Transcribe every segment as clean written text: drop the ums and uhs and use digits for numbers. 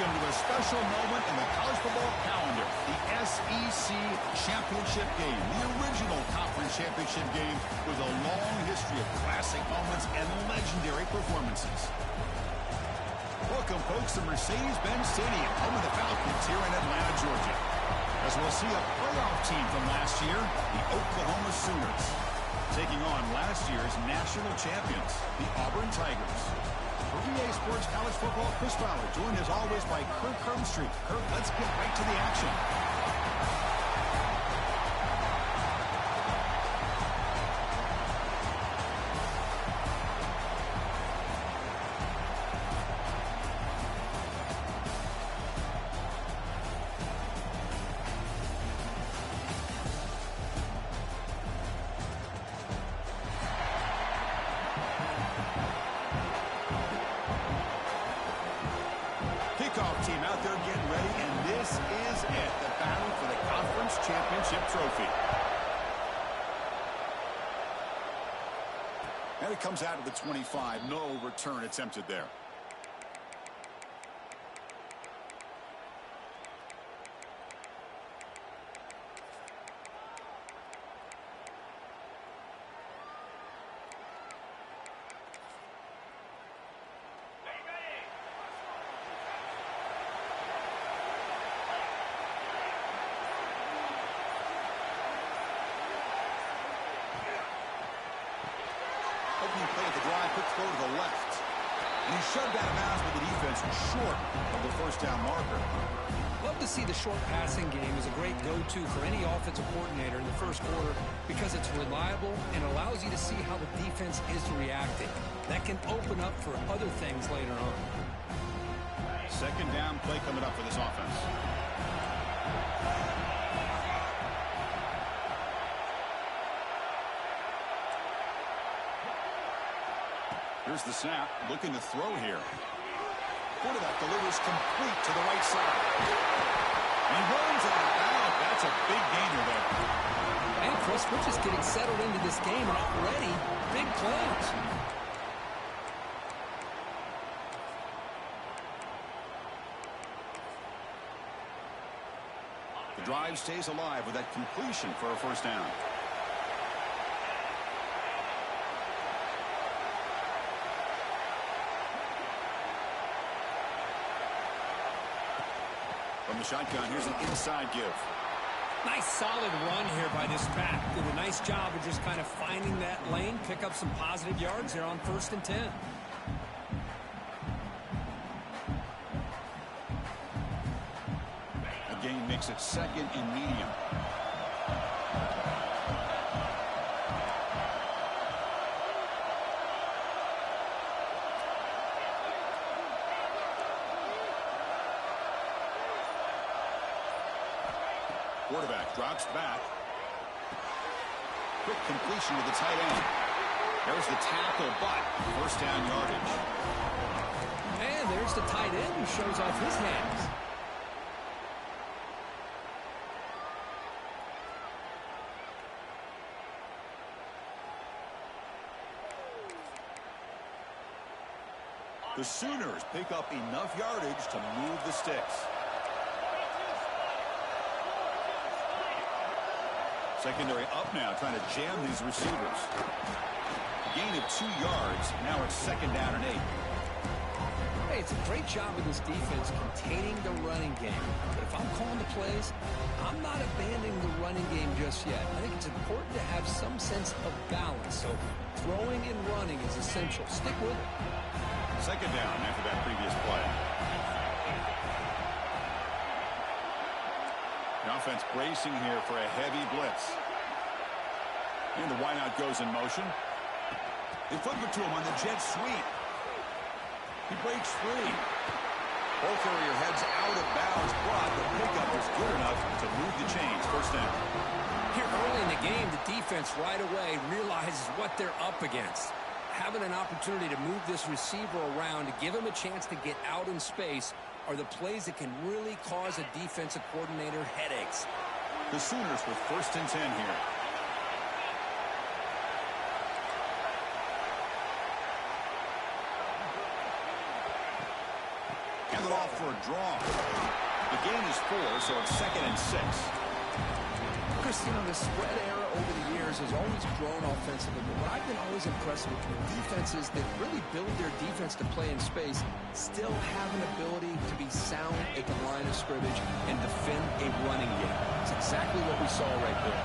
Welcome to a special moment in the college football calendar, the SEC Championship Game, the original conference championship game with a long history of classic moments and legendary performances. Welcome, folks, to Mercedes-Benz Stadium, home of the Falcons here in Atlanta, Georgia. As we'll see a playoff team from last year, the Oklahoma Sooners, taking on last year's national champions, the Auburn Tigers. For EA Sports College Football, Chris Fowler, joined as always by Kirk Herbstreit. Kirk, let's get right to the action. Kickoff team out there getting ready, and this is it, the battle for the conference championship trophy. And it comes out of the 25. No return attempted there. Opening play of the drive, quick throw to the left. And he's shoved out of bounds with the defense short of the first down marker. Love to see the short passing game as a great go-to for any offensive coordinator in the first quarter because it's reliable and allows you to see how the defense is reacting. That can open up for other things later on. Second down play coming up for this offense. Here's the snap, looking to throw here. Quarterback delivers complete to the right side. He runs out of bounds. That's a big gainer there. And Chris, we're just getting settled into this game, and already big plays. The drive stays alive with that completion for a first down. From the shotgun, here's an inside give. Nice solid run here by this back. Did a nice job of just kind of finding that lane, pick up some positive yards there on 1st and 10. A gain makes it second and medium. Quarterback drops back. Quick completion to the tight end. There's the tackle, but first down yardage. And there's the tight end who shows off his hands. The Sooners pick up enough yardage to move the sticks. Secondary up now, trying to jam these receivers. Gain of 2 yards. Now it's second down and 8. Hey, it's a great job of this defense containing the running game. But if I'm calling the plays, I'm not abandoning the running game just yet. I think it's important to have some sense of balance. So throwing and running is essential. Stick with it. Second down after that previous play. The offense bracing here for a heavy blitz. And the wideout goes in motion. They flip it to him on the jet sweep. He breaks free. Ball carrier heads out of bounds, but the pickup is good enough to move the chains. First down. Here early in the game, the defense right away realizes what they're up against. Having an opportunity to move this receiver around to give him a chance to get out in space are the plays that can really cause a defensive coordinator headaches. The Sooners with 1st and 10 here. And the it off for a draw. The gain is 4, so it's 2nd and 6. Chris, you know, the spread era over the years has always grown offensively, but what I've been always impressed with defenses that really build their defense to play in space still have an ability to be sound at the line of scrimmage and defend a running game. It's exactly what we saw right there.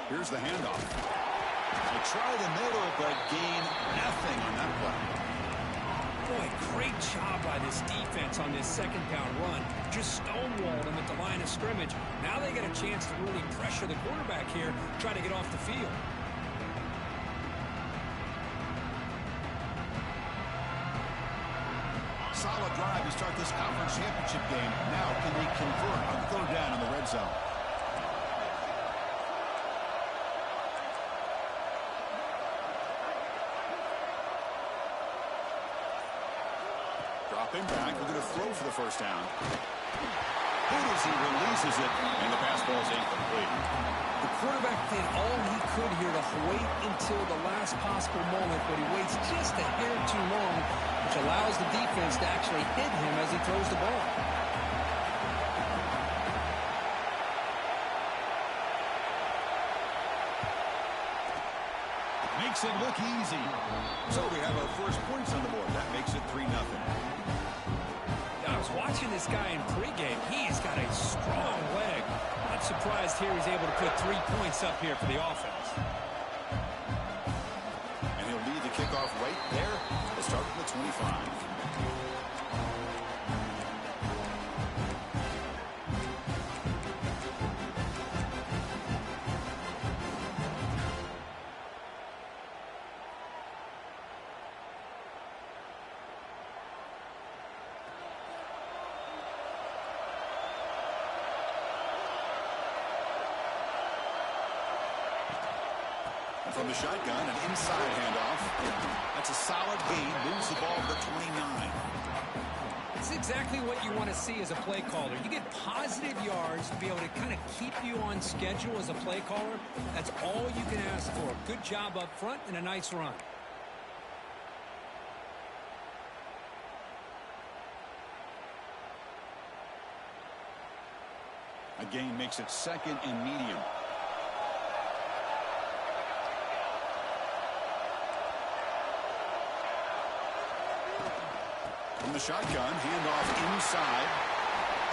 Here's the handoff. They try the middle, but gain nothing on that play. Boy, great job by this defense on this second down run. Just stonewalled them at the line of scrimmage. Now they get a chance to really pressure the quarterback here, try to get off the field. Solid drive to start this conference championship game. Now can they convert on 3rd down in the red zone? Dropping back, we're going to throw for the 1st down. He releases it, and the pass ball is incomplete. The quarterback did all he could here to wait until the last possible moment, but he waits just a hair too long, which allows the defense to actually hit him as he throws the ball. Makes it look easy. So we have our first points on the board. That makes it 3-0. I was watching this guy in pregame. He's got a strong leg. Not surprised here he's able to put 3 points up here for the offense. And he'll lead the kickoff right there. We'll start from the 25. From the shotgun, an inside handoff. That's a solid gain. Moves the ball to the 29. It's exactly what you want to see as a play caller. You get positive yards to be able to kind of keep you on schedule as a play caller. That's all you can ask for. Good job up front and a nice run. A gain makes it 2nd and medium. From the shotgun, handoff inside.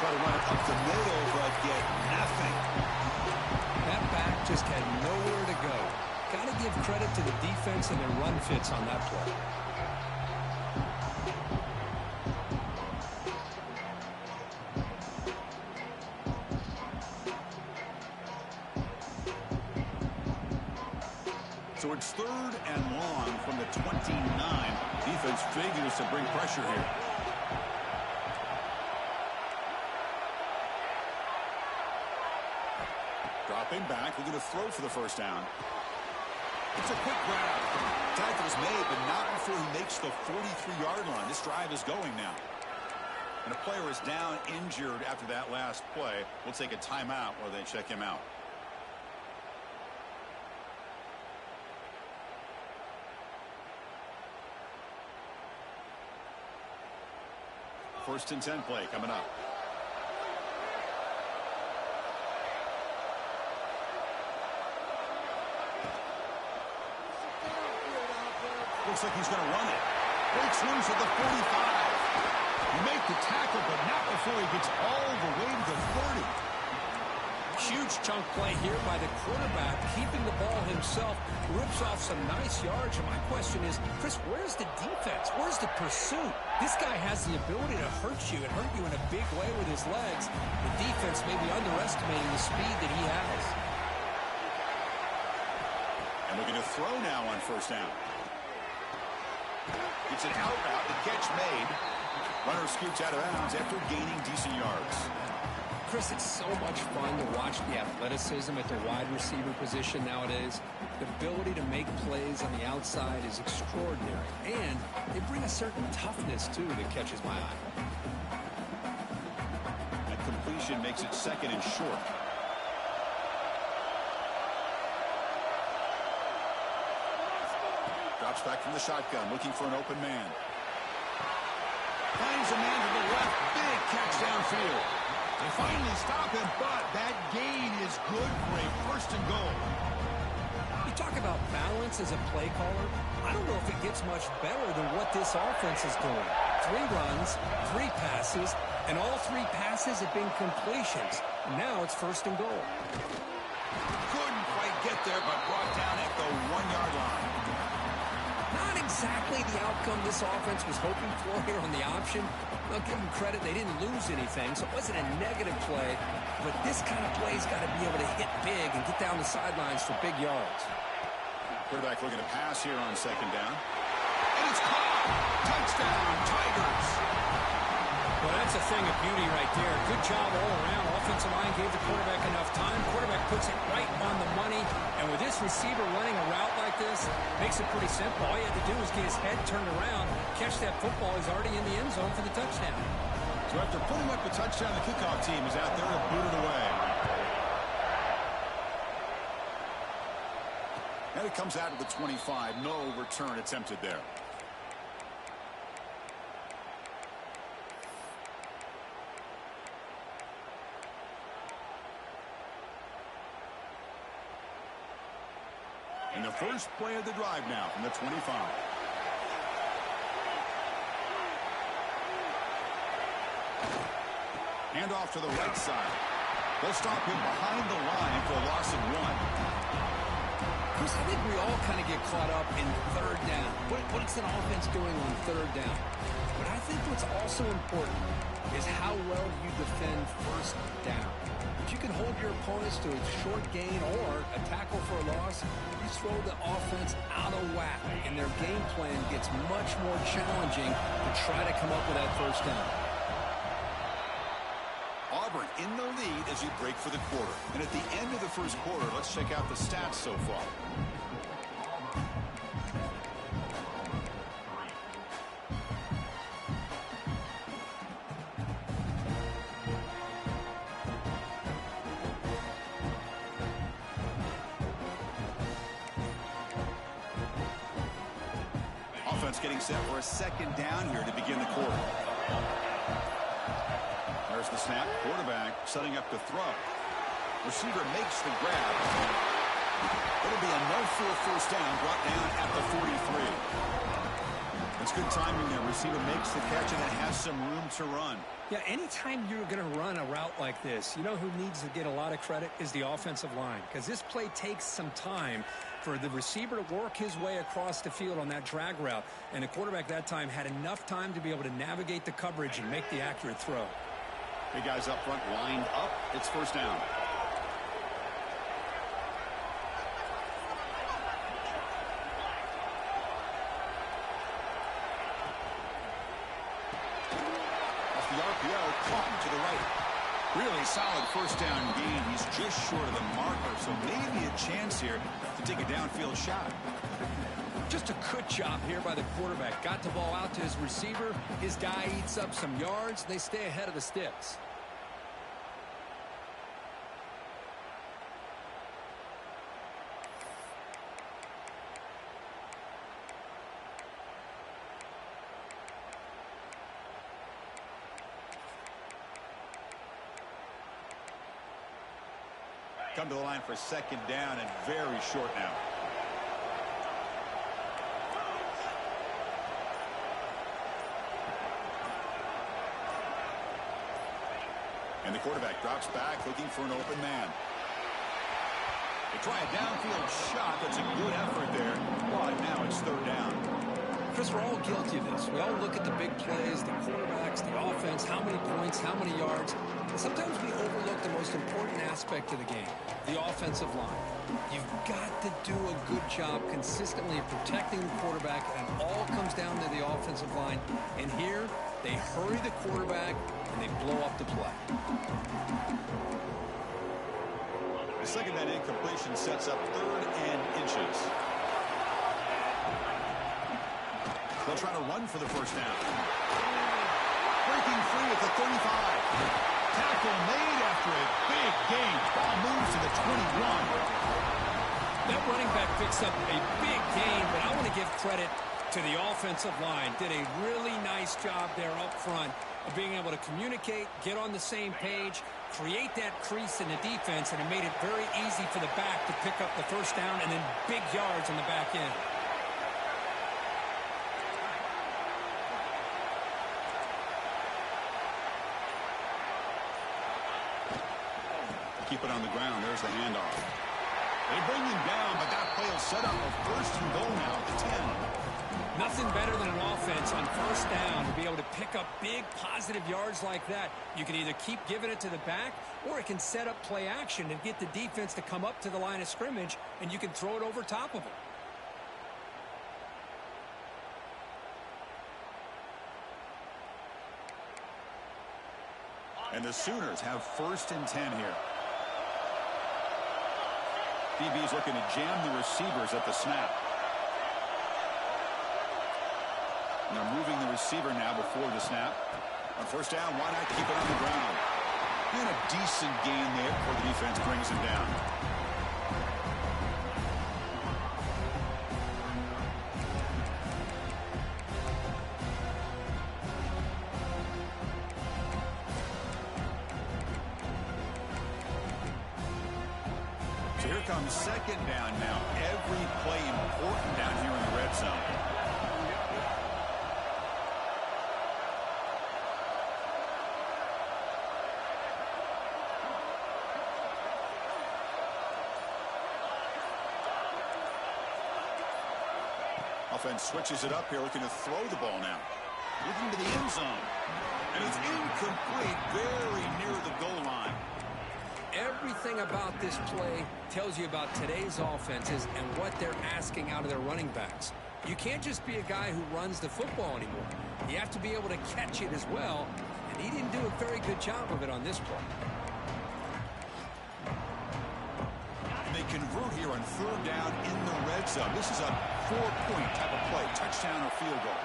Try to run it up the middle, but get nothing. That back just had nowhere to go. Got to give credit to the defense and their run fits on that play. So it's 3rd and long from the 29. Defense figures to bring pressure here. Dropping back, we're going to throw for the 1st down. It's a quick grab. Tackle is made, but not before he makes the 43-yard line. This drive is going now. And a player is down injured after that last play. We'll take a timeout while they check him out. First and 10 play coming up. Looks like he's going to run it. Breaks loose at the 45. You make the tackle, but not before he gets all the way to the 30. Huge chunk play here by the quarterback, keeping the ball himself, rips off some nice yards. And my question is, Chris, where's the defense? Where's the pursuit? This guy has the ability to hurt you and hurt you in a big way with his legs. The defense may be underestimating the speed that he has. And looking to throw now on 1st down. It's an out route, the catch made. Runner scoots out of bounds after gaining decent yards. Chris, it's so much fun to watch the athleticism at the wide receiver position nowadays. The ability to make plays on the outside is extraordinary. And they bring a certain toughness, too, that catches my eye. That completion completion makes it second and short. Drops back from the shotgun, looking for an open man. Finds a man to the left. Big catch downfield. They finally stop him, but that gain is good for a first and goal. You talk about balance as a play caller. I don't know if it gets much better than what this offense is doing. 3 runs, 3 passes, and all 3 passes have been completions. Now it's first and goal. Couldn't quite get there, but brought down at the 1-yard line. Not exactly the outcome this offense was hoping for here on the option. I'll give them credit, they didn't lose anything, so it wasn't a negative play. But this kind of play's got to be able to hit big and get down the sidelines for big yards. Quarterback looking to pass here on second down. And it's caught! Touchdown, Tigers! Well, that's a thing of beauty right there. Good job all around. Offensive line gave the quarterback enough time. Quarterback puts it right on the money. And with this receiver running a route like this, makes it pretty simple. All you had to do was get his head turned around, catch that football. He's already in the end zone for the touchdown. So after putting up the touchdown, the kickoff team is out there to boot it away. And it comes out of the 25. No return attempted there. And the first play of the drive now from the 25. Hand off to the right side. They'll stop him behind the line for a loss of 1. Chris, I think we all kind of get caught up in third down. What's an offense doing on third down? But I think what's also important is how well you defend first down. If you can hold your opponents to a short gain or a tackle for a loss, you throw the offense out of whack, and their game plan gets much more challenging to try to come up with that first down. Auburn in the lead as you break for the quarter. And at the end of the first quarter, let's check out the stats so far. Offense getting set for a second down here to begin the quarter. There's the snap. Quarterback setting up to throw. Receiver makes the grab. It'll be a no-full first down brought down at the 43. It's good timing there. Receiver makes the catch and then has some room to run. Yeah, anytime you're going to run a route like this, you know who needs to get a lot of credit is the offensive line, because this play takes some time for the receiver to work his way across the field on that drag route, and the quarterback that time had enough time to be able to navigate the coverage and make the accurate throw. Big guys up front lined up. It's first down. Off the RPO, caught to the right. Really solid first down gain. He's just short of the marker, so maybe a chance here to take a downfield shot. Just a good job here by the quarterback. Got the ball out to his receiver. His guy eats up some yards. They stay ahead of the sticks. Come to the line for second down and very short now. And the quarterback drops back looking for an open man. They try a downfield shot. That's a good effort there. But now it's third down. Chris, we're all guilty of this. We all look at the big plays, the quarterbacks, the offense, how many points, how many yards. And sometimes we overlook the most important aspect of the game, the offensive line. You've got to do a good job consistently protecting the quarterback, and it all comes down to the offensive line. And here, they hurry the quarterback, and they blow up the play. The second down incompletion sets up third and inches. They'll try to run for the first down. Breaking free at the 35. Tackle made after a big gain. Ball moves to the 21. That running back picks up a big gain, but I want to give credit to the offensive line. Did a really nice job there up front of being able to communicate, get on the same page, create that crease in the defense, and it made it very easy for the back to pick up the first down and then big yards on the back end. Keep it on the ground. There's the handoff. They bring him down, but that play will set up a first and goal now at the 10. Nothing better than an offense on first down to be able to pick up big positive yards like that. You can either keep giving it to the back, or it can set up play action and get the defense to come up to the line of scrimmage, and you can throw it over top of them. And the Sooners have first and 10 here. DB's looking to jam the receivers at the snap. And they're moving the receiver now before the snap. On first down, why not keep it on the ground? And a decent gain there before the defense brings him down. So here comes second down now. Every play important down here in the red zone. Offense switches it up here, looking to throw the ball now. Looking to the end zone. And it's incomplete, very near the goal line. Everything about this play tells you about today's offenses and what they're asking out of their running backs. You can't just be a guy who runs the football anymore. You have to be able to catch it as well, and he didn't do a very good job of it on this play. And they convert here on third down in the red zone. This is a 4-point type of play, touchdown or field goal.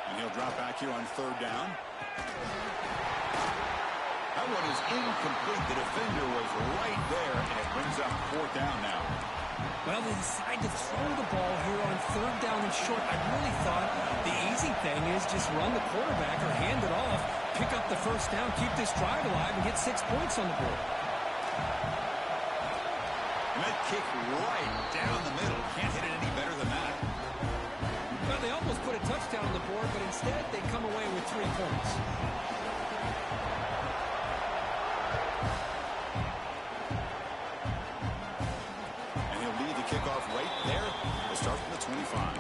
And he'll drop back here on third down. That one is incomplete. The defender was right there, and it brings up fourth down now. Well, they decide to throw the ball here on third down and short. I really thought the easy thing is just run the quarterback or hand it off, pick up the first down, keep this drive alive, and get 6 points on the board. And that kick right down the middle. Can't hit it any better than that. Well, they almost put a touchdown on the board, but instead they come away with 3 points. And he'll lead the kickoff right there. We'll start from the 25.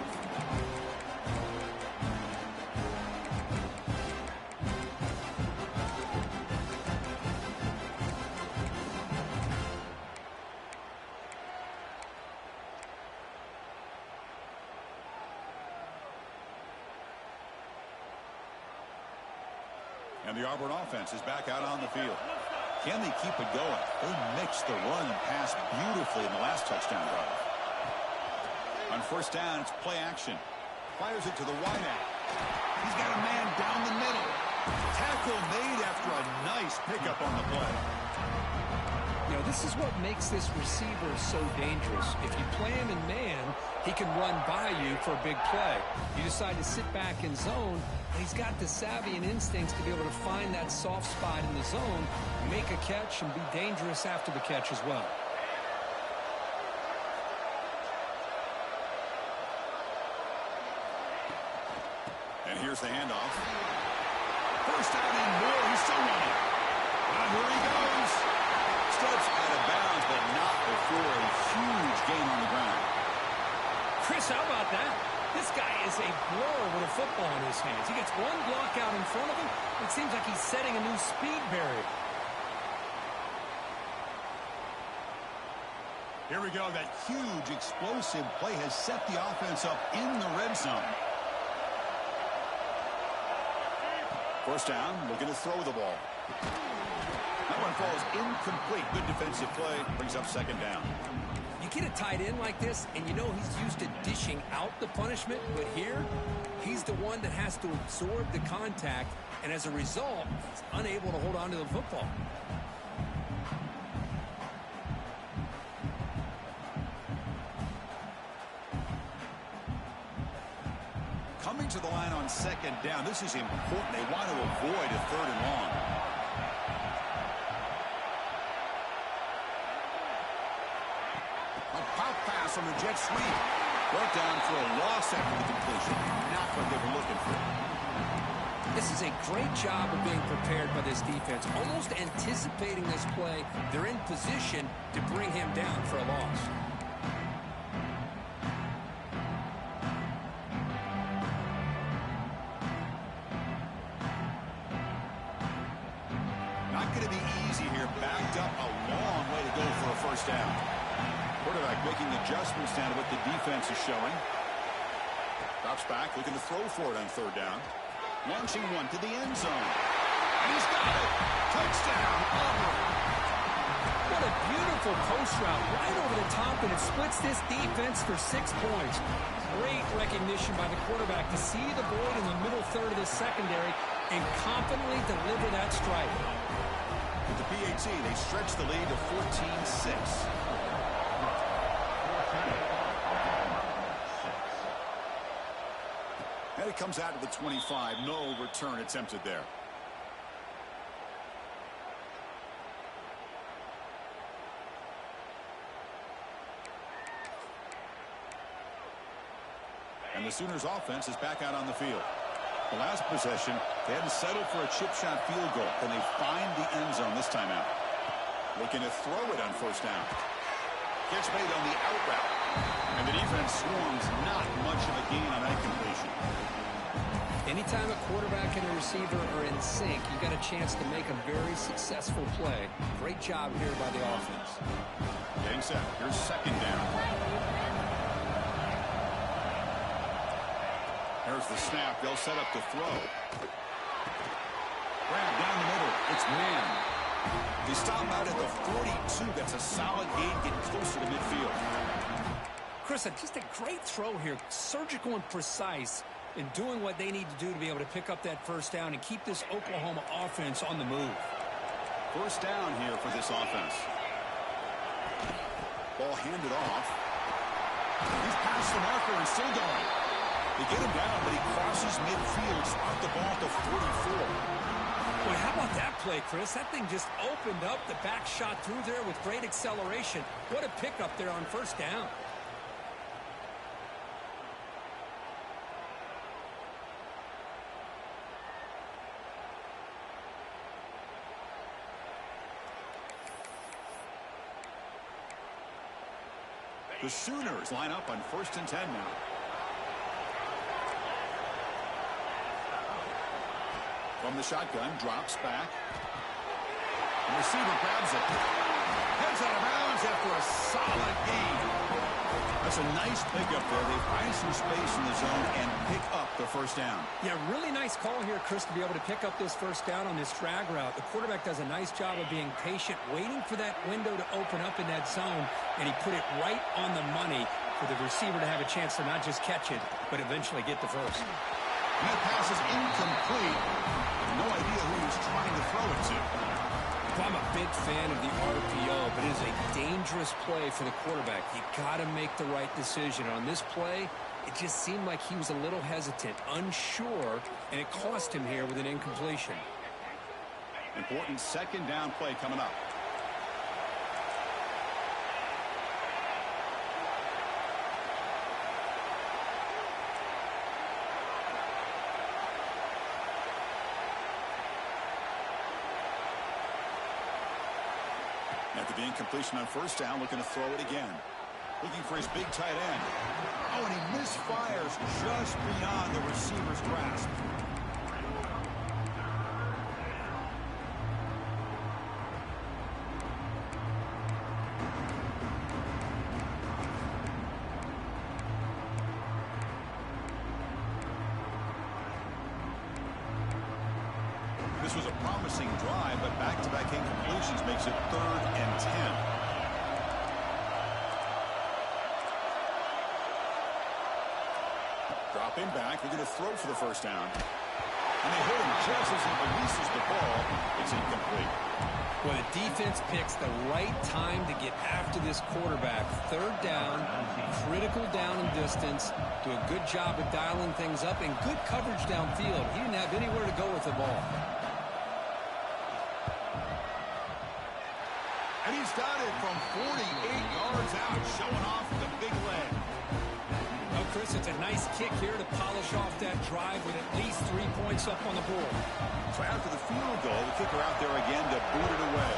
And the Auburn offense is back out on the field. Can they keep it going? They mixed the run and pass beautifully in the last touchdown drive. On first down, it's play action. Fires it to the wideout. He's got a man down the middle. Tackle made after a nice pickup on the play. You know, this is what makes this receiver so dangerous. If you play him in man, he can run by you for a big play. You decide to sit back in zone, and he's got the savvy and instincts to be able to find that soft spot in the zone, make a catch, and be dangerous after the catch as well. And here's the handoff. First down and more. He's still running. And here he goes. Steps out of bounds, but not before a huge gain on the ground. Chris, how about that? This guy is a blower with a football in his hands. He gets one block out in front of him. It seems like he's setting a new speed barrier. Here we go. That huge explosive play has set the offense up in the red zone. First down, looking to throw the ball. That one falls incomplete. Good defensive play. Brings up second down. You get a tight end like this, and you know he's used to dishing out the punishment, but here, he's the one that has to absorb the contact, and as a result, he's unable to hold on to the football. Coming to the line on second down, this is important. They want to avoid a third and long. A pop pass on the jet sweep. Brought down for a loss after the completion. Not what they were looking for. This is a great job of being prepared by this defense. Almost anticipating this play, they're in position to bring him down for a loss. Not going to be easy here. Backed up a long way to go for a first down. Quarterback making adjustments down to what the defense is showing. Drops back, looking to throw for it on third down. Launching one to the end zone. And he's got it. Touchdown, Auburn. What a beautiful post route right over the top, and it splits this defense for 6 points. Great recognition by the quarterback to see the void in the middle third of the secondary and confidently deliver that strike. With the PAT, they stretch the lead to 14-6. And it comes out to the 25. No return attempted there. And the Sooners offense is back out on the field. The last possession, they had to settle for a chip shot field goal. Can they find the end zone this time out? Looking to throw it on first down. Catch made on the out route. And the defense swarms, not much of a gain on that completion. Anytime a quarterback and a receiver are in sync, you got a chance to make a very successful play. Great job here by the offense. Getting set. Here's second down. There's the snap. They'll set up to throw. Grab down the middle. It's man. They stop out at the 42. That's a solid gain. Get closer to midfield. Chris, just a great throw here. Surgical and precise in doing what they need to do to be able to pick up that first down and keep this Oklahoma offense on the move. First down here for this offense. Ball handed off. He's past the marker and still going. They get him down, but he crosses midfield. Spot the ball to 44. Boy, how about that play, Chris? That thing just opened up. The back shot through there with great acceleration. What a pickup there on first down. The Sooners line up on 1st and 10 now. From the shotgun, drops back. The receiver grabs it. Heads out of bounds after a solid gain. That's a nice pickup there. They find some space in the zone and pick up the first down. Yeah, really nice call here, Chris, to be able to pick up this first down on this drag route. The quarterback does a nice job of being patient, waiting for that window to open up in that zone, and he put it right on the money for the receiver to have a chance to not just catch it, but eventually get the first. And that pass is incomplete. No idea who he was trying to throw it to. I'm a big fan of the RPO, but it is a dangerous play for the quarterback. You got to make the right decision. On this play, it just seemed like he was a little hesitant, unsure, and it cost him here with an incompletion. Important second down play coming up. After the incompletion on first down, looking to throw it again. Looking for his big tight end. Oh, and he misfires just beyond the receiver's grasp. This was a promising drive, but back-to-back incompletions makes it 3rd and 10. Dropping back, they're going to throw for the first down. And they hit him just as he releases the ball. It's incomplete. Well, the defense picks the right time to get after this quarterback. Third down, critical down and distance. Do a good job of dialing things up and good coverage downfield. He didn't have anywhere to go with the ball. And he's got it from 48 yards out, showing off the big leg. Well, Chris, it's a nice kick here to polish off that drive with at least 3 points up on the board. So after the field goal, the kicker out there again to boot it away.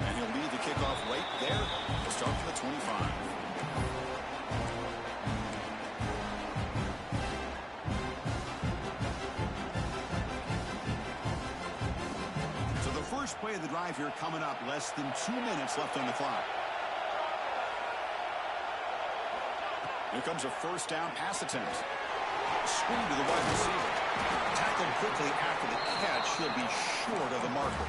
And he'll lead the kickoff right there to start from the 25. So the first play of the drive here coming up, less than 2 minutes left on the clock. Here comes a first down pass attempt. Screen to the wide receiver. Tackled quickly after the catch. He'll be short of the marker.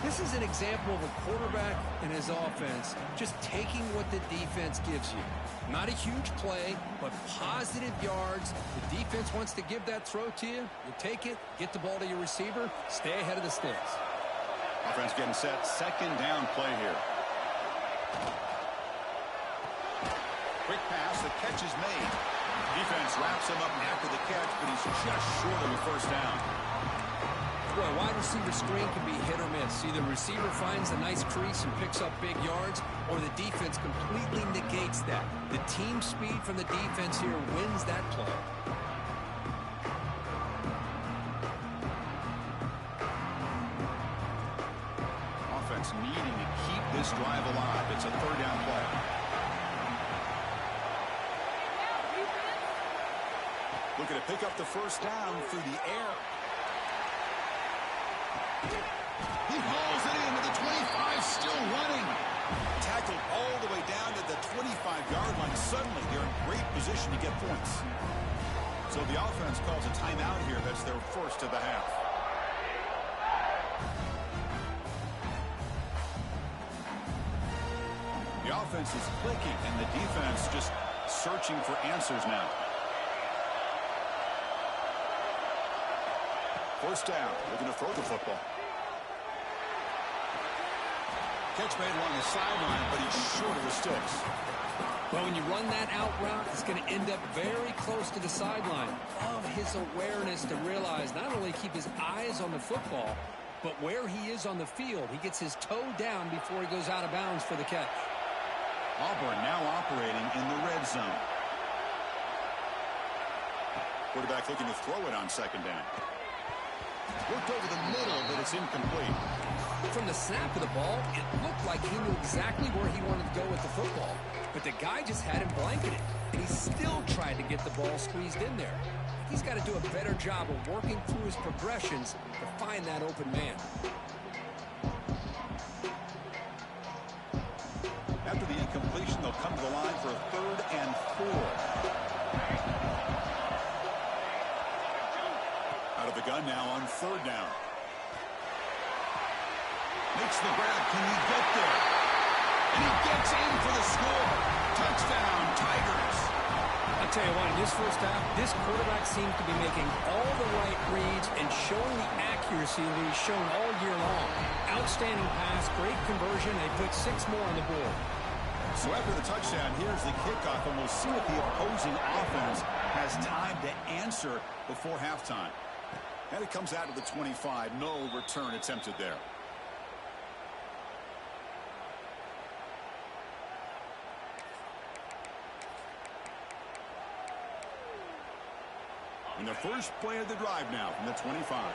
This is an example of a quarterback and his offense just taking what the defense gives you. Not a huge play, but positive yards. The defense wants to give that throw to you. You take it, get the ball to your receiver, stay ahead of the sticks. Offense getting set. Second down play here. Quick pass, the catch is made. Defense wraps him up after the catch, but he's just short of the first down. Well, a wide receiver screen can be hit or miss. Either receiver finds a nice crease and picks up big yards, or the defense completely negates that. The team speed from the defense here wins that play. Offense needing to keep this drive alive. It's a third down play. Looking to pick up the first down through the air. He hauls it in to the 25, still running. Tackled all the way down to the 25-yard line. Suddenly, they're in great position to get points. So the offense calls a timeout here. That's their first of the half. The offense is clicking, and the defense just searching for answers now. First down, looking to throw the football. Catch made along the sideline, but he's short of the sticks. Well, when you run that out route, it's going to end up very close to the sideline. Love his awareness to realize not only keep his eyes on the football, but where he is on the field. He gets his toe down before he goes out of bounds for the catch. Auburn now operating in the red zone. Quarterback looking to throw it on second down. Worked over the middle, but it's incomplete. From the snap of the ball, it looked like he knew exactly where he wanted to go with the football. But the guy just had him blanketed, and he still tried to get the ball squeezed in there. He's got to do a better job of working through his progressions to find that open man. After the incompletion, they'll come to the line for a 3rd and 4. Out of the gun now on 3rd down. Makes the grab. Can he get there? And he gets in for the score. Touchdown, Tigers. I'll tell you what, in this first half, this quarterback seems to be making all the right reads and showing the accuracy that he's shown all year long. Outstanding pass, great conversion. They put 6 more on the board. So after the touchdown, here's the kickoff, and we'll see if the opposing offense has time to answer before halftime. And it comes out to the 25. No return attempted there. And the first play of the drive now from the 25.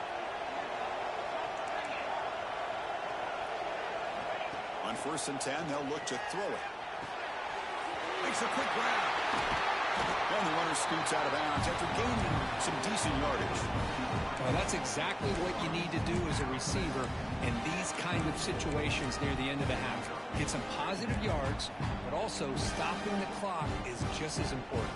On 1st and 10, they'll look to throw it. Makes a quick grab. And the runner scoots out of bounds after gaining some decent yardage. Well, that's exactly what you need to do as a receiver in these kind of situations near the end of the half. Get some positive yards, but also stopping the clock is just as important.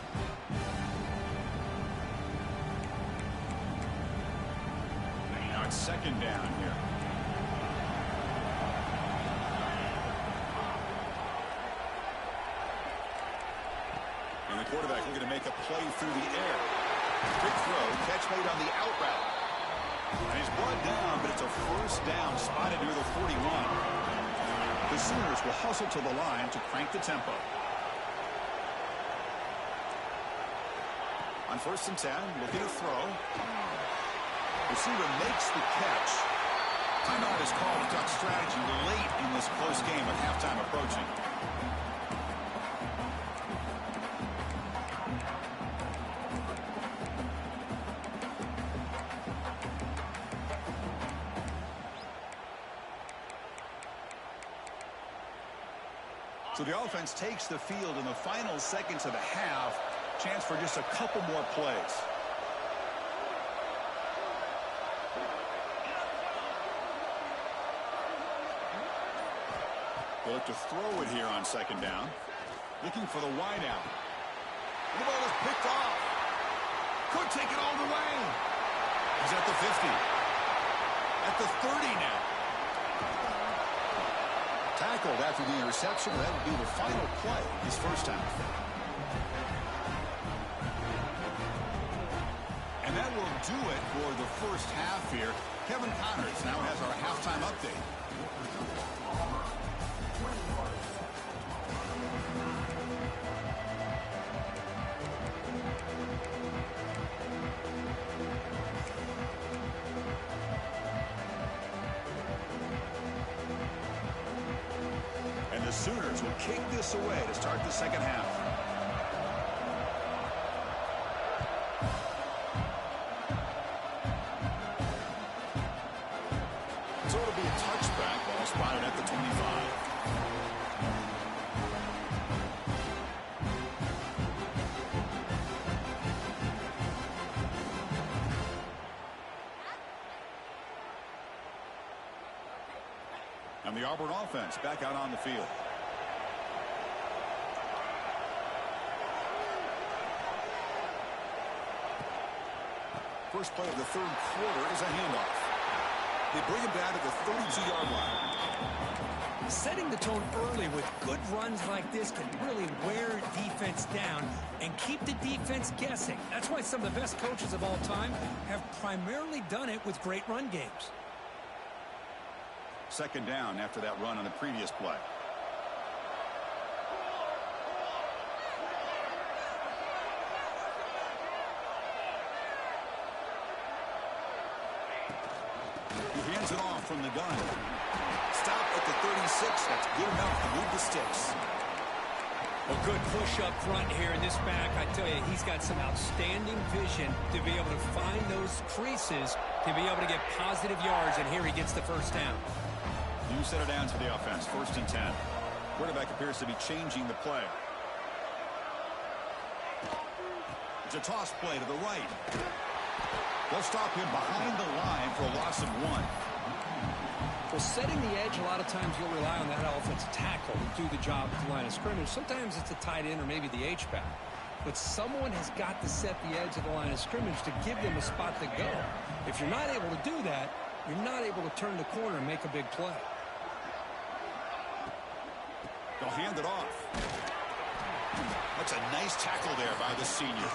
Now it's 2nd down here. quarterback looking to make a play through the air. Big throw, catch made on the out route. And he's brought down, but it's a first down spotted near the 41. The Sooners will hustle to the line to crank the tempo. On 1st and 10, looking to throw. Receiver makes the catch. Timeout is called to talk strategy late in this close game with halftime approaching. So the offense takes the field in the final seconds of the half. Chance for just a couple more plays. They'll look to throw it here on 2nd down. Looking for the wide out. The ball is picked off. Could take it all the way. He's at the 50. At the 30 now. Tackled after the interception. That would be the final play his first half. And that will do it for the first half here. Kevin Connors now has our halftime update. And the Sooners will kick this away to start the second half. So it'll be a touchback, ball spotted at the 25. And the Auburn offense back out on the field. First play of the 3rd quarter is a handoff. They bring him down to the 32-yard line. Setting the tone early with good runs like this can really wear defense down and keep the defense guessing. That's why some of the best coaches of all time have primarily done it with great run games. 2nd down after that run on the previous play. He hands it off from the gun. Stop at the 36. That's good enough to move the sticks. A good push up front here in this back. I tell you, he's got some outstanding vision to be able to find those creases, to be able to get positive yards, and here he gets the first down. You set it down to the offense. 1st and 10. Quarterback appears to be changing the play. It's a toss play to the right. They'll stop him behind the line for a loss of 1. Well, setting the edge, a lot of times you'll rely on that offensive tackle to do the job at the line of scrimmage. Sometimes it's a tight end or maybe the H-back. But someone has got to set the edge of the line of scrimmage to give them a spot to go. If you're not able to do that, you're not able to turn the corner and make a big play. They'll hand it off. That's a nice tackle there by the senior.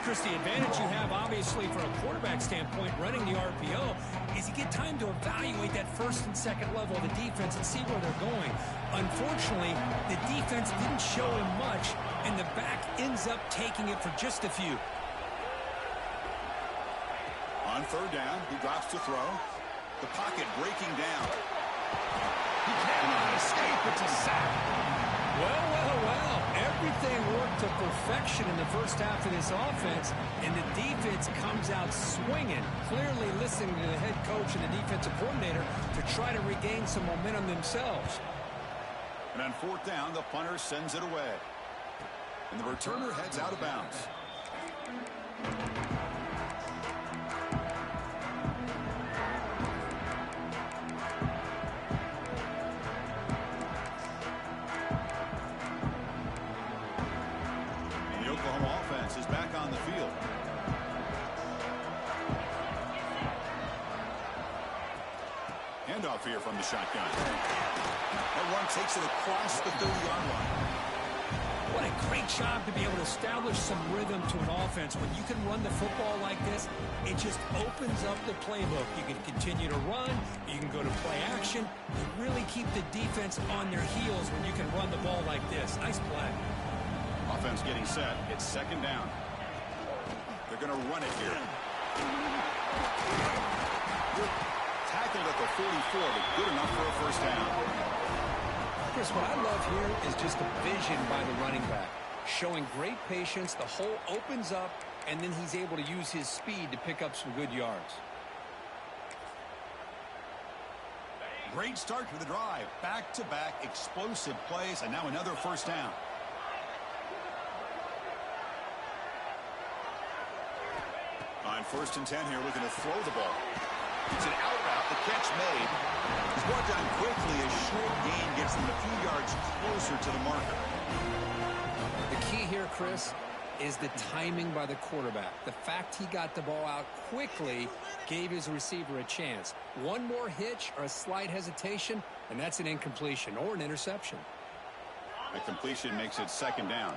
Chris, the advantage you have, obviously, from a quarterback standpoint, running the RPO, is you get time to evaluate that 1st and 2nd level of the defense and see where they're going. Unfortunately, the defense didn't show him much, and the back ends up taking it for just a few. On 3rd down, he drops to throw. The pocket breaking down. He cannot escape. It's a sack. Well. Everything worked to perfection in the first half of this offense, and the defense comes out swinging, clearly listening to the head coach and the defensive coordinator to try to regain some momentum themselves. And on 4th down, the punter sends it away. And the returner heads out of bounds. Is back on the field. Handoff here from the shotgun. That one takes it across the 30-yard line. What a great job to be able to establish some rhythm to an offense. When you can run the football like this, it just opens up the playbook. You can continue to run. You can go to play action. You really keep the defense on their heels when you can run the ball like this. Nice play. Offense getting set. It's second down. They're going to run it here. Tackled at the 44, but good enough for a first down. Chris, what I love here is just the vision by the running back. Showing great patience, the hole opens up, and then he's able to use his speed to pick up some good yards. Great start to the drive. Back-to-back explosive plays, and now another first down. On 1st and 10 here, looking to throw the ball. It's an out route. The catch made. He's brought down quickly. A short gain gets them a few yards closer to the marker. The key here, Chris, is the timing by the quarterback. The fact he got the ball out quickly gave his receiver a chance. One more hitch or a slight hesitation, and that's an incompletion or an interception. The completion makes it second down.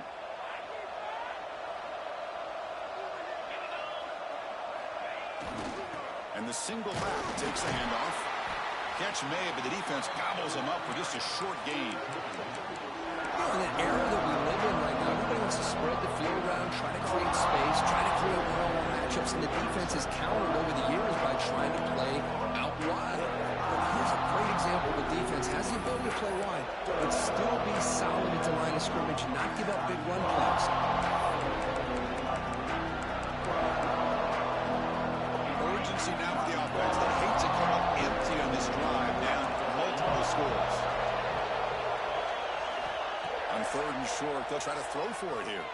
And the single back takes the handoff. Catch made, but the defense gobbles him up for just a short gain. In that era that we live in right now, everybody wants to spread the field around, try to create space, try to create one-on-one matchups, and the defense has countered over the years by trying to play out wide. But here's a great example of a defense has the ability to play wide, but still be solid at the line of scrimmage, not give up big run plays. Urgency now for the offense. They hate to come up empty on this drive, down multiple scores. On 3rd and short, they'll try to throw for it here.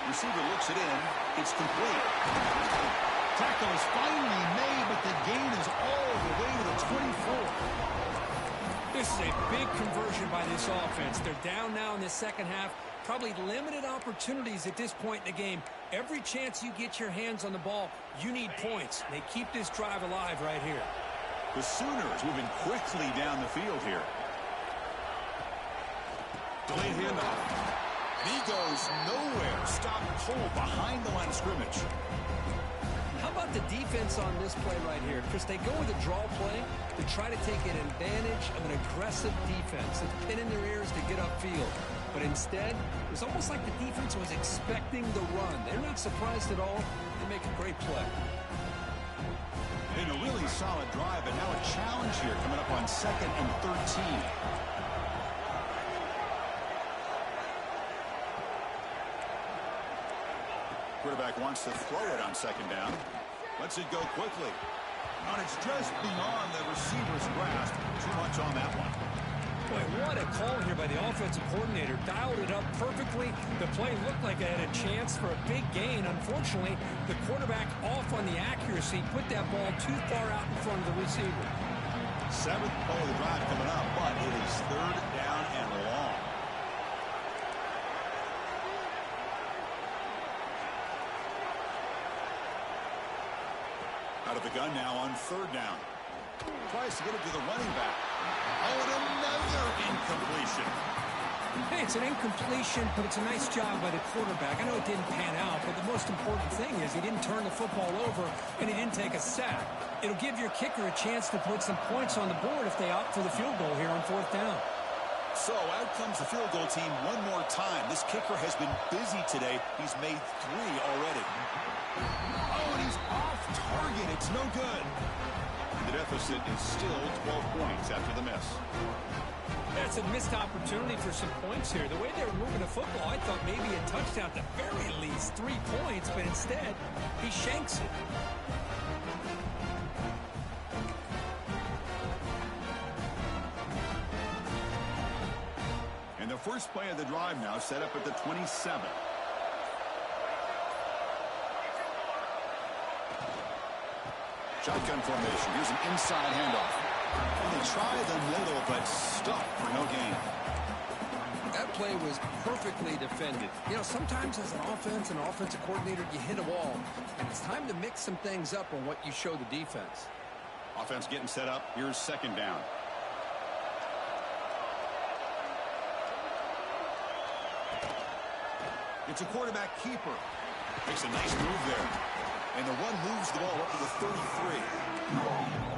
Receiver looks it in. It's complete. Tackle is finally made, but the gain is all the way to the 24. This is a big conversion by this offense. They're down now in the second half. Probably limited opportunities at this point in the game. Every chance you get your hands on the ball, you need points. They keep this drive alive right here. The Sooners moving quickly down the field here. Delayed handoff. And he goes nowhere. Stopped cold behind the line of scrimmage. How about the defense on this play right here? Chris, they go with a draw play to try to take an advantage of an aggressive defense. It's pinning their ears to get upfield. But instead, it was almost like the defense was expecting the run. They're not surprised at all. They make a great play. In a really solid drive, but now a challenge here coming up on 2nd and 13. Quarterback wants to throw it on 2nd down. Lets it go quickly. And it's just beyond the receiver's grasp. Too much on that one. Boy, what a call here by the offensive coordinator. Dialed it up perfectly. The play looked like it had a chance for a big gain. Unfortunately, the quarterback off on the accuracy, put that ball too far out in front of the receiver. 7th play of the drive coming up, but it is 3rd down and long. Out of the gun now on 3rd down. Tries to get it to the running back. Oh, and another incompletion. Hey, it's an incompletion, but it's a nice job by the quarterback. I know it didn't pan out, but the most important thing is he didn't turn the football over and he didn't take a sack. It'll give your kicker a chance to put some points on the board if they opt for the field goal here on 4th down. So out comes the field goal team one more time. This kicker has been busy today. He's made 3 already. Oh, and he's off target. It's no good. The deficit is still 12 points after the miss. That's a missed opportunity for some points here. The way they were moving the football, I thought maybe a touchdown, at the very least 3 points, but instead, he shanks it. And the first play of the drive now set up at the 27. Shotgun formation. Here's an inside handoff. And they try the middle, but stuck for no gain. That play was perfectly defended. You know, sometimes as an offensive coordinator, you hit a wall, and it's time to mix some things up on what you show the defense. Offense getting set up. Here's 2nd down. It's a quarterback keeper. Makes a nice move there. And the run moves the ball up to the 33.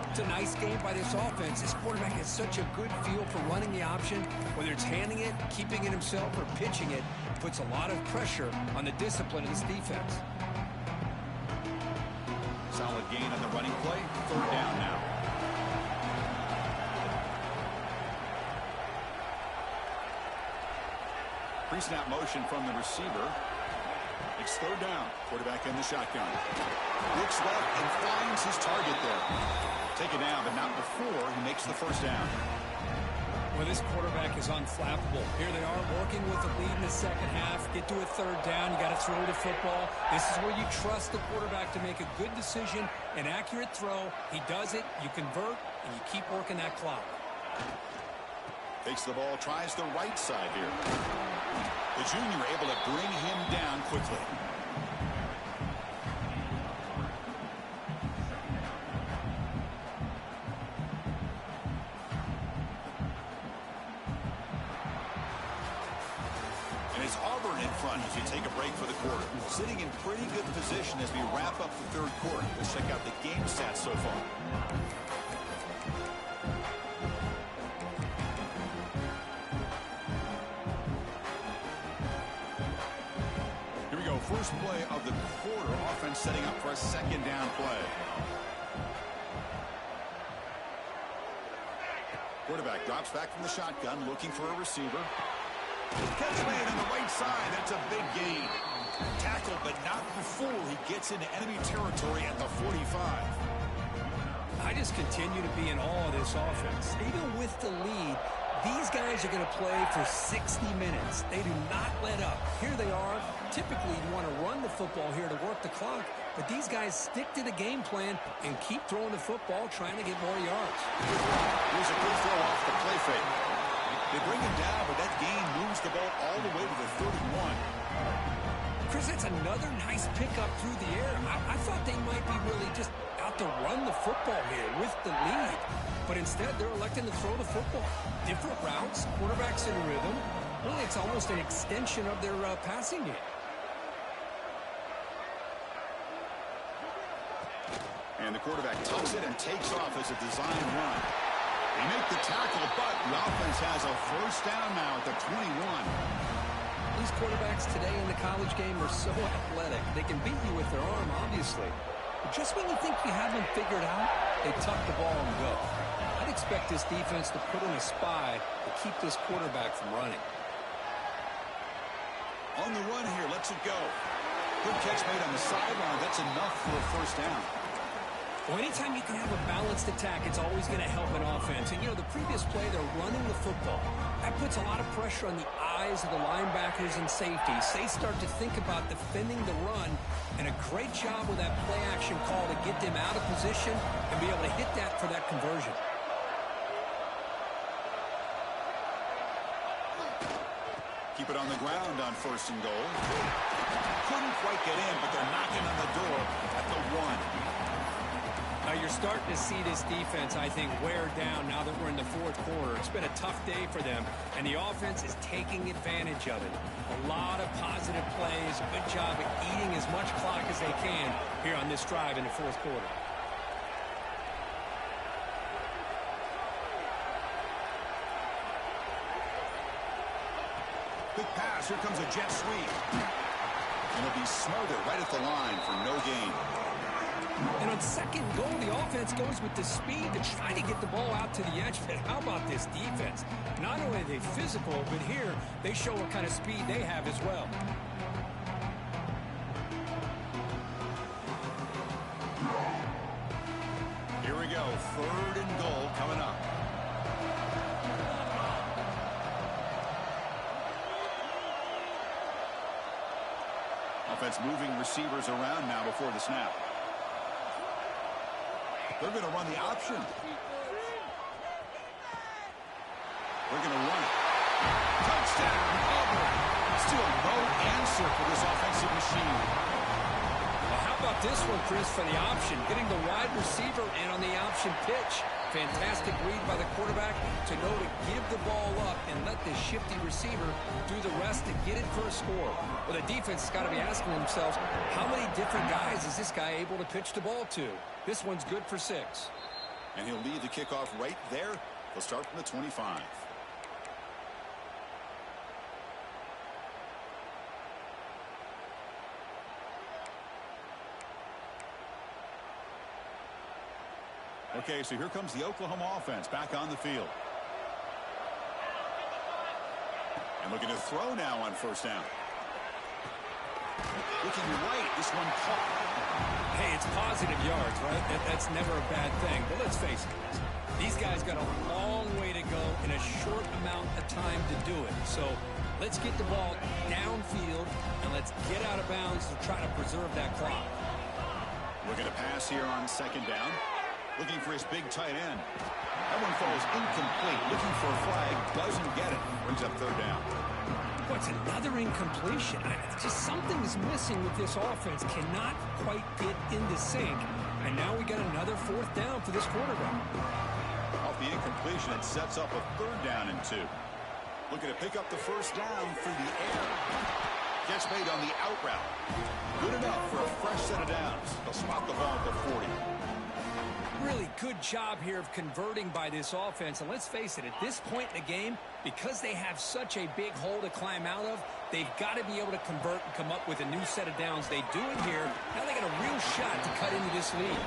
It's a nice game by this offense. This quarterback has such a good feel for running the option. Whether it's handing it, keeping it himself, or pitching it, puts a lot of pressure on the discipline of this defense. Solid gain on the running play. Third down now. Pre-snap motion from the receiver. It's third down. Quarterback in the shotgun. Looks left and finds his target there. Take it down, but not before he makes the first down. Well, this quarterback is unflappable. Here they are working with the lead in the second half. Get to a third down. You got to throw the football. This is where you trust the quarterback to make a good decision, an accurate throw. He does it. You convert, and you keep working that clock. Takes the ball, tries the right side here. The junior able to bring him down quickly. And it's Auburn in front as we take a break for the quarter. Sitting in pretty good position as we wrap up the third quarter. Let's check out the game stats so far. First play of the quarter. Offense setting up for a second down play. Quarterback drops back from the shotgun, looking for a receiver. Catch made on the right side. That's a big gain. Tackled, but not before he gets into enemy territory at the 45. I just continue to be in awe of this offense. Even with the lead, these guys are going to play for 60 minutes. They do not let up. Here they are. Typically, you want to run the football here to work the clock, but these guys stick to the game plan and keep throwing the football, trying to get more yards. Here's a good throw off the play fake. They bring him down, but that gain moves the ball all the way to the 31. Chris, that's another nice pickup through the air. I thought they might be really just out to run the football here with the lead. But instead, they're electing to throw the football. Different routes, quarterbacks in rhythm. Really, it's almost an extension of their passing game. And the quarterback tucks it and takes off as a design run. They make the tackle, but the offense has a first down now at the 21. These quarterbacks today in the college game are so athletic. They can beat you with their arm, obviously. But just when you think you have them figured out, they tuck the ball and go. I'd expect this defense to put in a spy to keep this quarterback from running. On the run here, lets it go. Good catch made on the sideline. That's enough for a first down. Well, anytime you can have a balanced attack, it's always going to help an offense. And, you know, the previous play, they're running the football. That puts a lot of pressure on the eyes of the linebackers and safeties. They start to think about defending the run, and a great job with that play-action call to get them out of position and be able to hit that for that conversion. Keep it on the ground on first and goal. Couldn't quite get in, but they're knocking on the door at the 1. Now you're starting to see this defense, I think, wear down now that we're in the fourth quarter. It's been a tough day for them, and the offense is taking advantage of it. A lot of positive plays. Good job at eating as much clock as they can here on this drive in the fourth quarter. Big pass. Here comes a jet sweep. And it'll be smothered right at the line for no gain. And on second goal, the offense goes with the speed to try to get the ball out to the edge. But how about this defense? Not only are they physical, but here they show what kind of speed they have as well. Here we go. Third and goal coming up. Offense moving receivers around now before the snap. They're going to run the option. They're going to run it. Touchdown, Auburn. Still no answer for this offensive machine. Well, how about this one, Chris, for the option? Getting the wide receiver in on the option pitch. Fantastic read by the quarterback to know to give the ball up and let the shifty receiver do the rest to get it for a score. Well, the defense has got to be asking themselves, how many different guys is this guy able to pitch the ball to? This one's good for 6. And he'll lead the kickoff right there. They'll start from the 25. Okay, so here comes the Oklahoma offense back on the field. And looking to throw now on first down. Looking right, this one caught. Hey, it's positive yards, right? That's never a bad thing. But let's face it, these guys got a long way to go in a short amount of time to do it. So let's get the ball downfield and let's get out of bounds to try to preserve that clock. Looking to pass here on second down. Looking for his big tight end. That one falls incomplete. Looking for a flag. Doesn't get it. Brings up third down. What's another incompletion? Just something is missing with this offense. Cannot quite get into sync. And now we got another fourth down for this quarterback. Off the incompletion, it sets up a third down and 2. Looking to pick up the first down through the air. Catch made on the out route. Good enough for a fresh set of downs. They'll spot the ball at the 40. Really good job here of converting by this offense. And let's face it, at this point in the game, because they have such a big hole to climb out of, they've got to be able to convert and come up with a new set of downs. They do it here. Now they got a real shot to cut into this lead.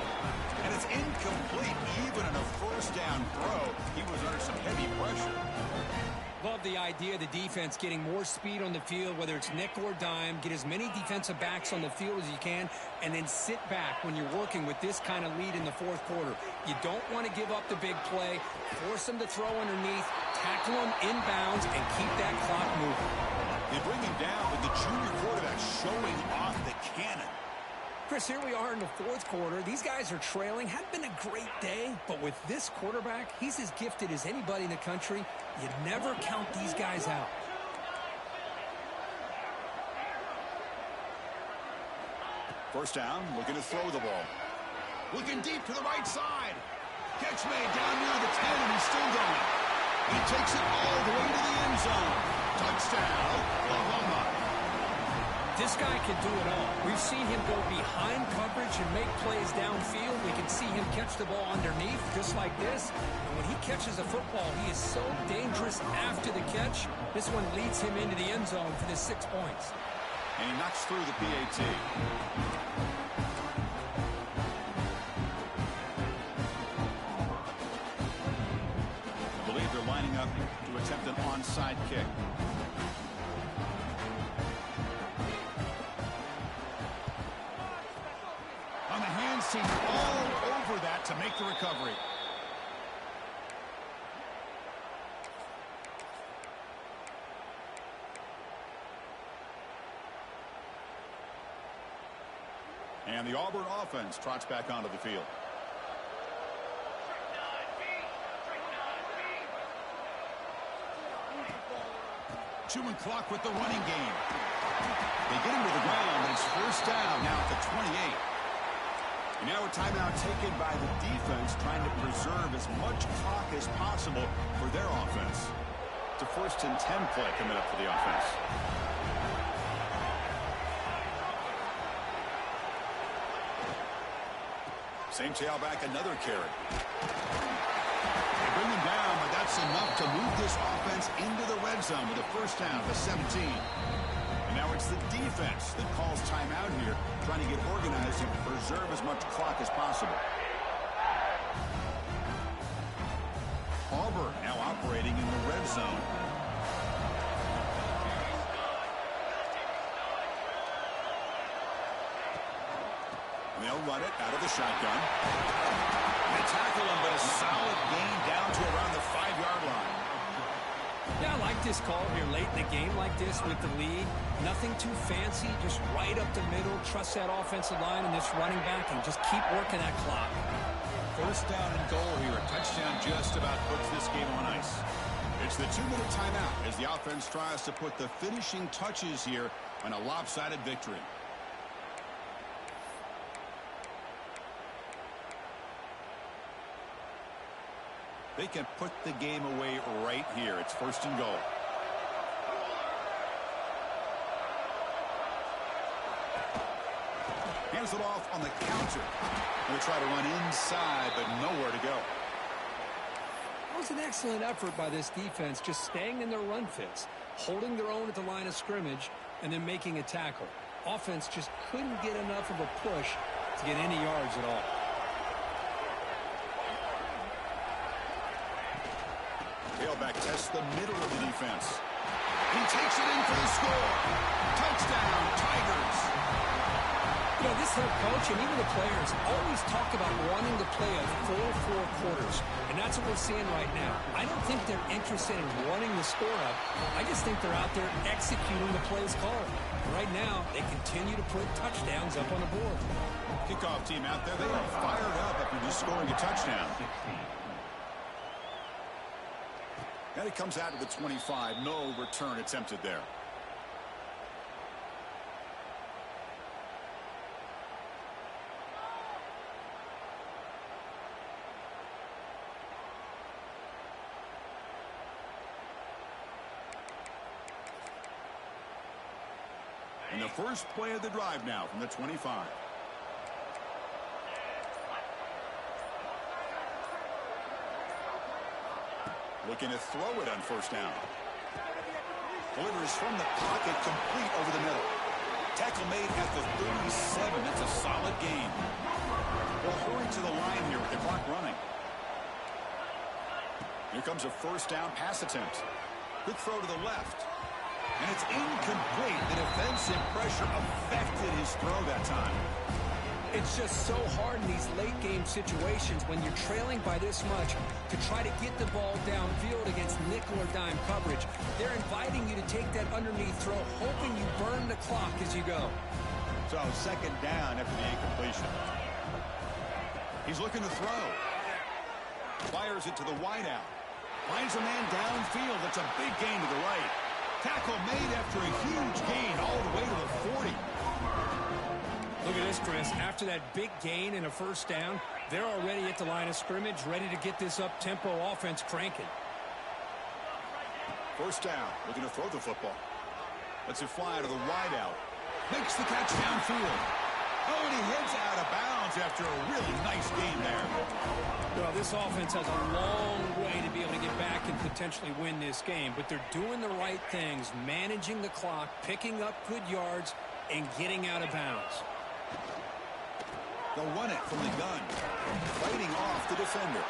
And it's incomplete. Even in a first down throw, he was under some heavy pressure. Love the idea of the defense getting more speed on the field, whether it's nickel or dime. Get as many defensive backs on the field as you can, and then sit back when you're working with this kind of lead in the fourth quarter. You don't want to give up the big play. Force them to throw underneath, tackle them inbounds, and keep that clock moving. They bring him down with the junior quarterback showing off the cannon. Chris, here we are in the fourth quarter. These guys are trailing. Hadn't been a great day, but with this quarterback, he's as gifted as anybody in the country. You never count these guys out. First down, looking to throw the ball. Looking deep to the right side. Catch made down near the 10, and he's still going. He takes it all the way to the end zone. Touchdown, Oklahoma. This guy can do it all. We've seen him go behind coverage and make plays downfield. We can see him catch the ball underneath just like this. And when he catches a football, he is so dangerous after the catch. This one leads him into the end zone for the 6 points. And he knocks through the PAT. I believe they're lining up to attempt an onside kick. On the hands team, all over that to make the recovery. And the Auburn offense trots back onto the field. Chewing clock with the running game. They get him to the ground, and it's first down now at the 28. And now a timeout taken by the defense, trying to preserve as much clock as possible for their offense. It's a 1st and 10 play coming up for the offense. Same tailback, another carry. They bring him down, but that's enough to move this offense into the red zone with a first down to 17. And now it's the defense that calls timeout here, trying to get organized and preserve as much clock as possible. Auburn now operating in the red zone. And they'll run it out of the shotgun. They tackle him, but a solid gain down to around the 5-yard line. Yeah, I like this call here late in the game like this with the lead. Nothing too fancy, just right up the middle. Trust that offensive line and this running back and just keep working that clock. First down and goal here. A touchdown just about puts this game on ice. It's the 2-minute timeout as the offense tries to put the finishing touches here on a lopsided victory. They can put the game away right here. It's 1st and goal. Hands it off on the counter. Going to try to run inside, but nowhere to go. It was an excellent effort by this defense, just staying in their run fits, holding their own at the line of scrimmage, and then making a tackle. Offense just couldn't get enough of a push to get any yards at all. Tailback tests the middle of the defense. He takes it in for the score. Touchdown, Tigers. You know, this head coach and even the players always talk about wanting to play a full 4 quarters, and that's what we're seeing right now. I don't think they're interested in running the score up. I just think they're out there executing the plays called. Right now, they continue to put touchdowns up on the board. Kickoff team out there, they are fired up after just scoring a touchdown. And he comes out to the 25. No return attempted there. And the first play of the drive now from the 25. Looking to throw it on 1st down. Delivers from the pocket, complete over the middle. Tackle made at the 37. That's a solid gain. Well, hurry to the line here with the clock running. Here comes a 1st down pass attempt. Good throw to the left. And it's incomplete. The defensive pressure affected his throw that time. It's just so hard in these late-game situations when you're trailing by this much to try to get the ball downfield against nickel or dime coverage. They're inviting you to take that underneath throw, hoping you burn the clock as you go. So 2nd down after the incompletion. He's looking to throw. Fires it to the wideout. Finds a man downfield. That's a big gain to the right. Tackle made after a huge gain all the way to the 40. Look at this, Chris. After that big gain and a 1st down, they're already at the line of scrimmage, ready to get this up-tempo offense cranking. 1st down, looking to throw the football. Lets it fly to the wideout. Makes the catch downfield. Oh, and he heads out of bounds after a really nice gain there. Well, this offense has a long way to be able to get back and potentially win this game, but they're doing the right things, managing the clock, picking up good yards, and getting out of bounds. They'll run it from the gun, fighting off the defender.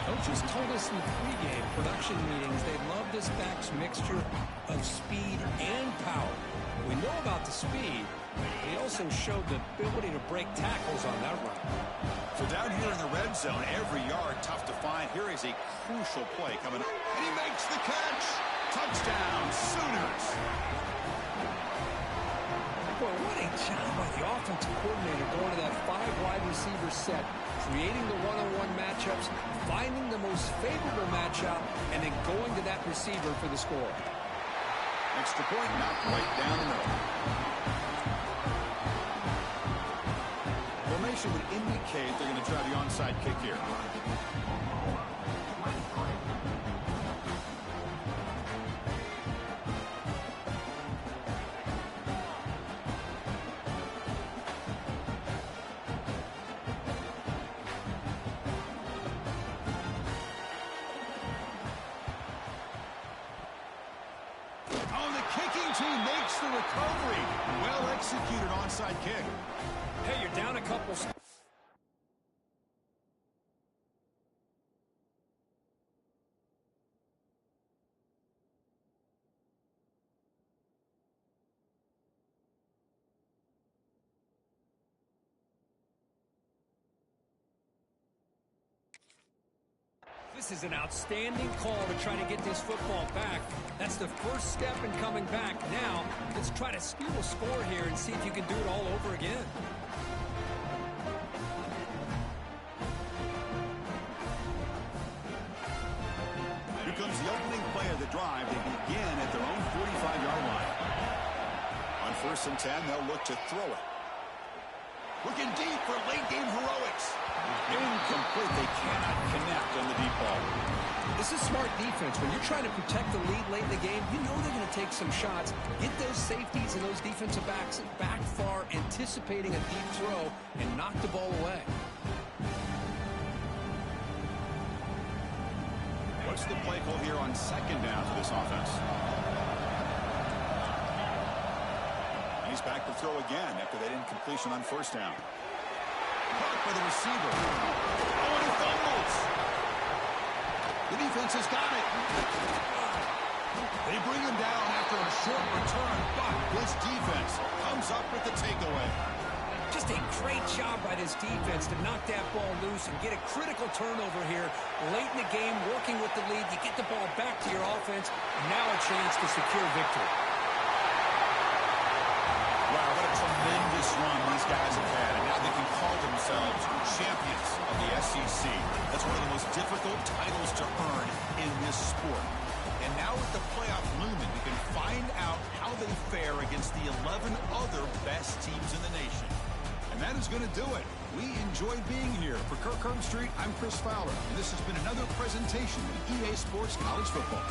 Coaches told us in the pregame production meetings they love this back's mixture of speed and power. We know about the speed. He also showed the ability to break tackles on that run. So down here in the red zone, every yard tough to find. Here is a crucial play coming up. And he makes the catch. Touchdown, Sooners. Boy, what a job by the offensive coordinator going to that 5 wide receiver set, creating the one-on-one matchups, finding the most favorable matchup, and then going to that receiver for the score. Extra point knocked right down the middle. Formation would indicate they're going to try the onside kick here. Makes the recovery. Well executed onside kick. Hey, you're down a couple. This is an outstanding call to try to get this football back. That's the first step in coming back. Now, let's try to steal a score here and see if you can do it all over again. Here comes the opening play of the drive. They begin at their own 45-yard line. On 1st and 10, they'll look to throw it. Looking deep for late-game heroics. Incomplete. They cannot connect on the deep ball. This is smart defense. When you're trying to protect the lead late in the game, you know they're going to take some shots. Get those safeties and those defensive backs back far, anticipating a deep throw, and knock the ball away. What's the play call here on second down for this offense? He's back to throw again after that incompletion on first down. Caught by the receiver. Oh, and he fumbles. The defense has got it. They bring him down after a short return, but this defense comes up with the takeaway. Just a great job by this defense to knock that ball loose and get a critical turnover here late in the game, working with the lead. You get the ball back to your offense, and now a chance to secure victory. Wow, what a tremendous run these guys have had, and now they can call themselves champions of the SEC. That's one of the most difficult titles to earn in this sport. And now with the playoff looming, we can find out how they fare against the 11 other best teams in the nation. And that is going to do it. We enjoyed being here. For Kirk Herbstreit, I'm Chris Fowler, and this has been another presentation of EA Sports College Football.